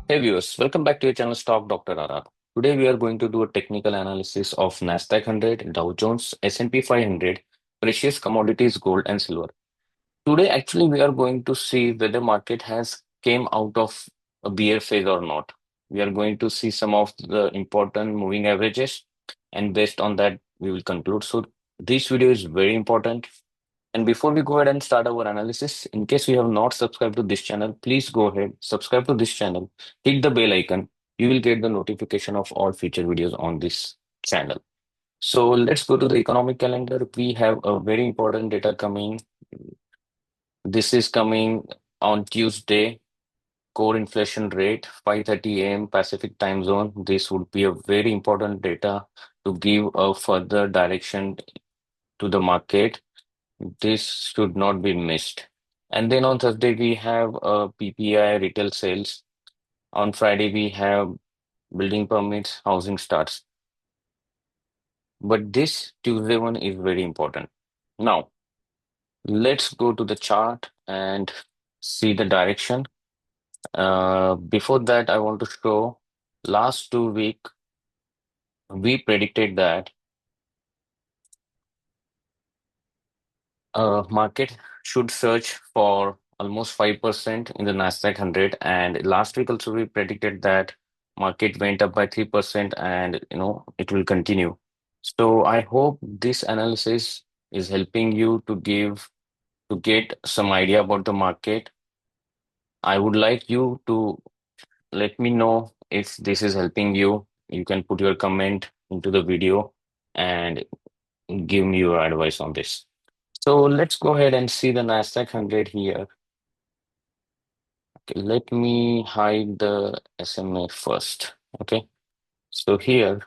Hey viewers, welcome back to your channel Stock Dr. RR. Today we are going to do a technical analysis of Nasdaq 100, Dow Jones, S&P 500, precious commodities, gold and silver. Today actually we are going to see whether market has came out of a bear phase or not. We are going to see some of the important moving averages and based on that we will conclude. So this video is very important. And before we go ahead and start our analysis, in case you have not subscribed to this channel, please go ahead, subscribe to this channel, hit the bell icon. You will get the notification of all future videos on this channel. So let's go to the economic calendar. We have a very important data coming. This is coming on Tuesday, core inflation rate, 5:30 a.m. Pacific time zone. This would be a very important data to give a further direction to the market. This should not be missed. And then on Thursday, we have PPI retail sales. On Friday, we have building permits, housing starts. But this Tuesday one is very important. Now, let's go to the chart and see the direction. Before that, I want to show last 2 week, we predicted that market should surge for almost 5% in the Nasdaq 100. And last week also we predicted that market went up by 3% and it will continue. So I hope this analysis is helping you to get some idea about the market. I would like you to let me know if this is helping you. You can put your comment into the video and give me your advice on this. So let's go ahead and see the Nasdaq 100 here. Okay, let me hide the SMA first. Okay, so here,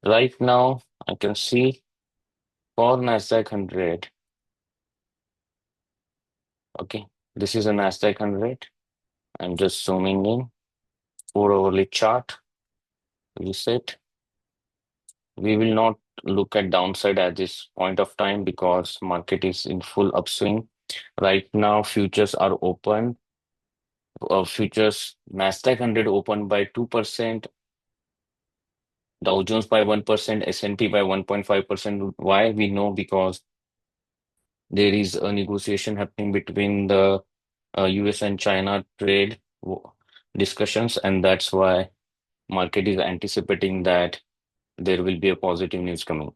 right now, I can see for Nasdaq 100. Okay, this is a Nasdaq 100. I'm just zooming in. 4 hourly chart, reset. We will not look at downside at this point of time because market is in full upswing. Right now, futures are open. Futures Nasdaq 100 open by 2%. Dow Jones by 1%, S&P by 1.5%. Why? We know because there is a negotiation happening between the US and China trade discussions, and that's why market is anticipating that there will be a positive news coming.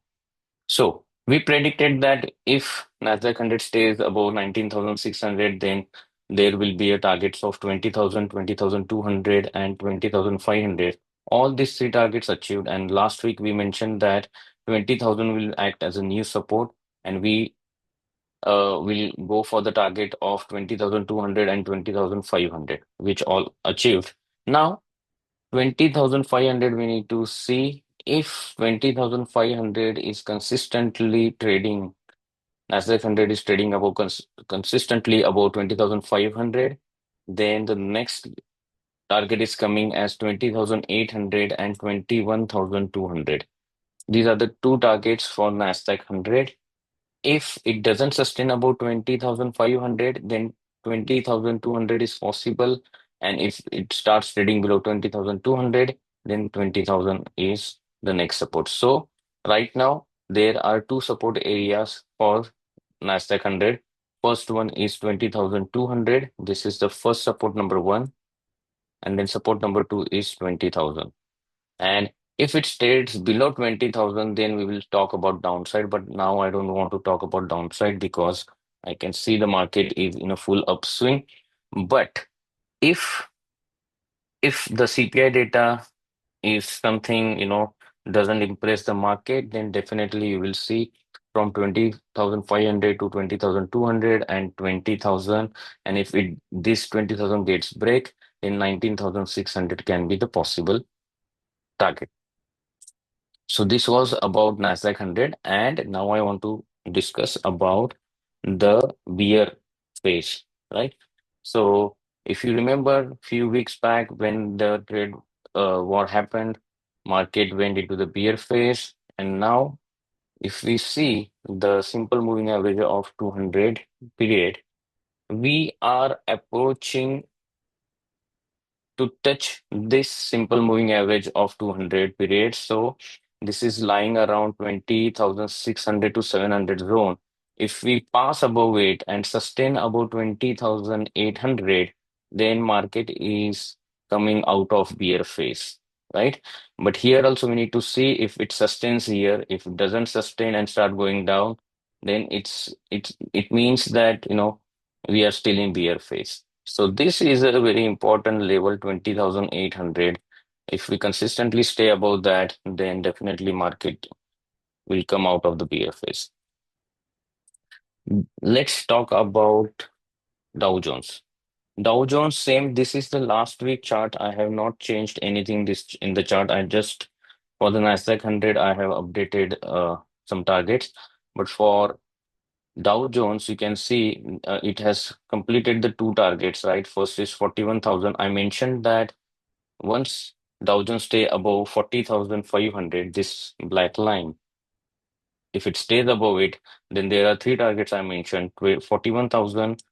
So we predicted that if Nasdaq 100 stays above 19,600, then there will be a targets of 20,000, 20,200, and 20,500. All these three targets achieved. And last week we mentioned that 20,000 will act as a new support, and we will go for the target of 20,200 and 20,500, which all achieved. Now, 20,500, we need to see if 20,500 is consistently trading, Nasdaq 100 is trading above consistently above 20,500, then the next target is coming as 20,800 and 21,200. These are the two targets for Nasdaq 100. If it doesn't sustain above 20,500, then 20,200 is possible. And if it starts trading below 20,200, then 20,000 is the next support. So right now, there are two support areas for Nasdaq 100. First one is 20,200. This is the first support number one. And then support number two is 20,000. And if it stays below 20,000, then we will talk about downside. But now I don't want to talk about downside because I can see the market is in a full upswing. But if the CPI data is something, doesn't impress the market, then definitely you will see from 20,500 to 20,200 and 20,000. And if this 20,000 gets break, then 19,600 can be the possible target. So this was about Nasdaq 100, and now I want to discuss about the bear phase, right? So if you remember a few weeks back when the trade war happened, market went into the bear phase, and now if we see the simple moving average of 200 period, we are approaching to touch this simple moving average of 200 periods. So this is lying around 20,600 to 700 zone. If we pass above it and sustain above 20,800, then market is coming out of bear phase, right? But here also we need to see if it sustains here. If it doesn't sustain and start going down, then it means that we are still in bear phase. So this is a very important level, 20,800. If we consistently stay above that, then definitely market will come out of the bear phase. Let's talk about Dow Jones. Dow Jones, same. This is the last week chart. I have not changed anything this in the chart. I just for the Nasdaq 100, I have updated some targets. But for Dow Jones, you can see it has completed the two targets, right? First is 41,000. I mentioned that once Dow Jones stay above 40,500, this black line, if it stays above it, then there are three targets I mentioned, 41,000,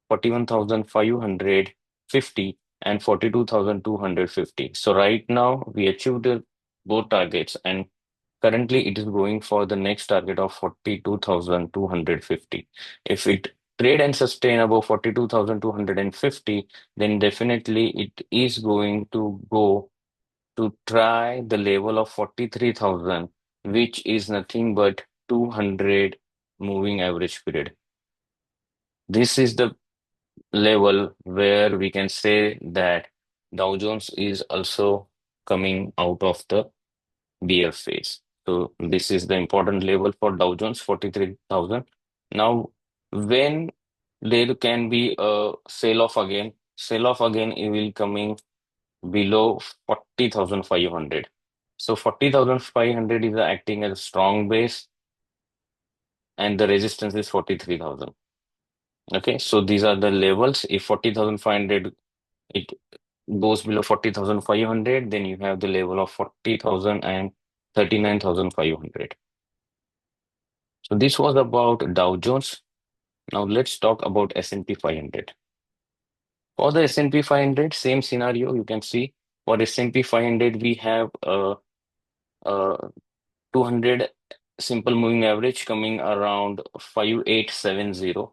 41,550 and 42,250. So right now we achieved both targets, and currently it is going for the next target of 42,250. If it trade and sustain above 42,250, then definitely it is going to go to try the level of 43,000, which is nothing but 200 moving average period. This is the level where we can say that Dow Jones is also coming out of the bear phase. So this is the important level for Dow Jones, 43,000. Now, when there can be a sell off again, it will coming below 40,500. So 40,500 is acting as a strong base, and the resistance is 43,000. Okay, so these are the levels. If 40,500 it goes below 40,500, then you have the level of 40,000 and 39,500. So this was about Dow Jones. Now let's talk about S&P 500. For the S&P 500, same scenario. You can see for S&P 500, we have a 200 simple moving average coming around 5870.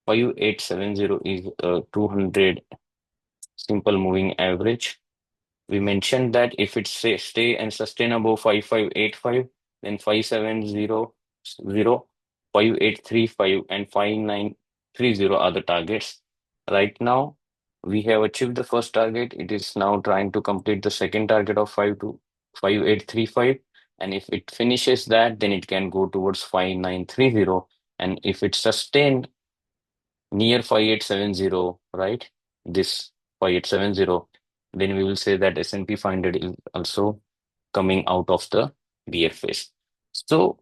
5870 is a 200 simple moving average. We mentioned that if it stay and sustain above 5585, then 5700, 5835, and 5930 are the targets. Right now, we have achieved the first target. It is now trying to complete the second target of 5835. And if it finishes that, then it can go towards 5930. And if it sustained near 5870, right? This 5870, then we will say that S&P 500 is also coming out of the bear phase. So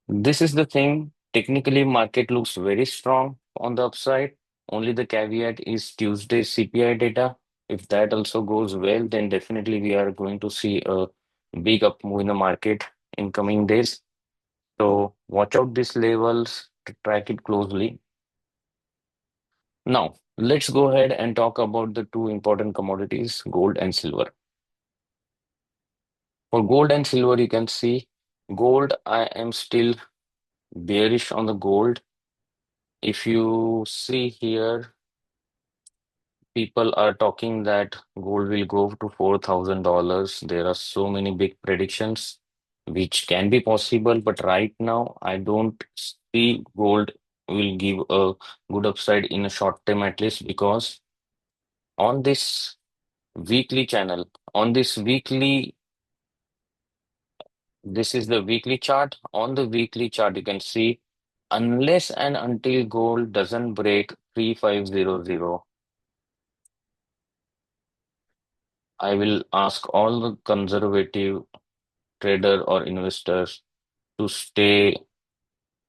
this is the thing. Technically, market looks very strong on the upside. Only the caveat is Tuesday's CPI data. If that also goes well, then definitely we are going to see a big up move in the market in coming days. So watch out these levels to track it closely. Now, let's go ahead and talk about the two important commodities, gold and silver. For gold and silver, you can see gold, I am still bearish on the gold. If you see here, people are talking that gold will go to $4,000. There are so many big predictions, which can be possible, but right now, I don't see gold will give a good upside in a short term at least, because on this weekly channel, on this weekly, this is the weekly chart. On the weekly chart, you can see unless and until gold doesn't break 3500, I will ask all the conservative trader or investors to stay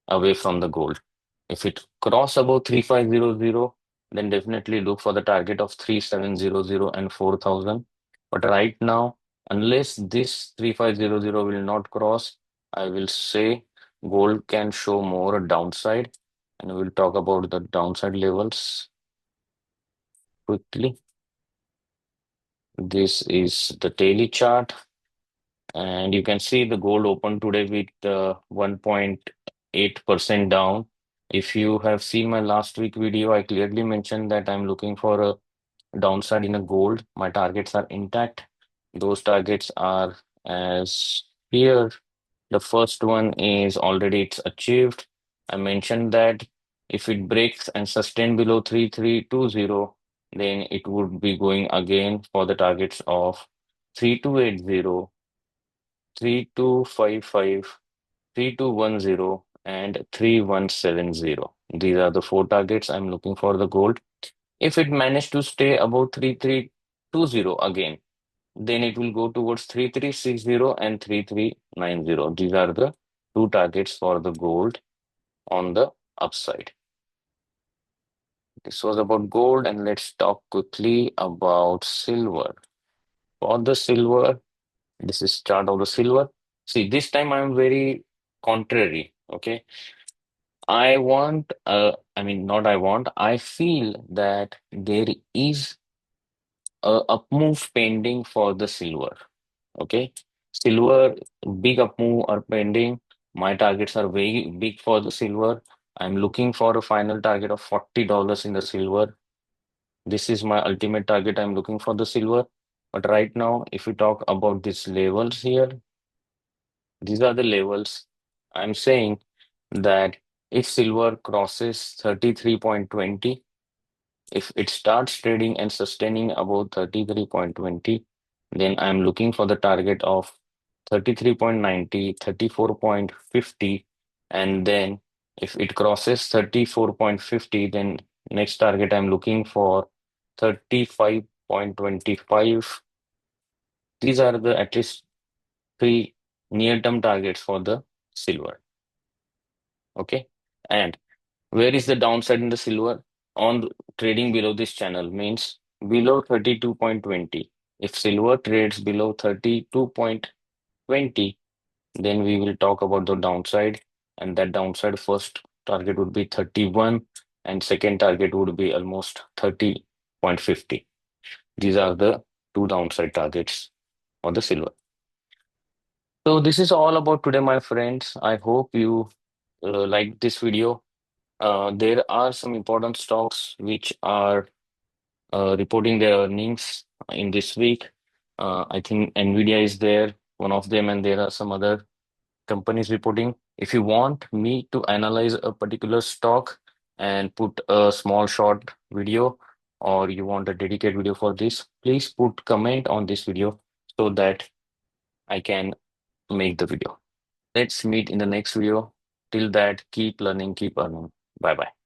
away from the gold. If it cross above 3500, then definitely look for the target of 3700 and 4000. But right now, unless this 3500 will not cross, I will say gold can show more downside. And we'll talk about the downside levels quickly. This is the daily chart, and you can see the gold opened today with 1.8% down. If you have seen my last week video, I clearly mentioned that I'm looking for a downside in a gold. My targets are intact. Those targets are as here. The first one is already it's achieved. I mentioned that if it breaks and sustain below 3320, then it would be going again for the targets of 3280, 3255, 3210, and 3170. These are the four targets I'm looking for the gold. If it managed to stay above 3320 again, then it will go towards 3360 and 3390. These are the two targets for the gold on the upside. This was about gold, and let's talk quickly about silver. For the silver, this is chart of the silver. See, this time I'm very contrary. Okay. Not I want, I feel that there is a up move pending for the silver. Okay. Silver, big up move are pending. My targets are very big for the silver. I'm looking for a final target of $40 in the silver. This is my ultimate target. I'm looking for the silver. But right now, if we talk about these levels here, these are the levels. I'm saying that if silver crosses 33.20, if it starts trading and sustaining above 33.20, then I'm looking for the target of 33.90, 34.50, and then if it crosses 34.50, then next target I'm looking for 35.25. These are the at least three near-term targets for the silver. Okay. And where is the downside in the silver? On trading below this channel means below 32.20. If silver trades below 32.20, then we will talk about the downside. And that downside first target would be 31, and second target would be almost 30.50. These are the two downside targets for the silver. So this is all about today, my friends. I hope you liked this video. There are some important stocks which are reporting their earnings in this week. I think Nvidia is there, one of them, and there are some other companies reporting. If you want me to analyze a particular stock and put a small short video, or you want a dedicated video for this, please put comment on this video so that I can make the video. Let's meet in the next video. Till that, keep learning, keep earning. Bye bye.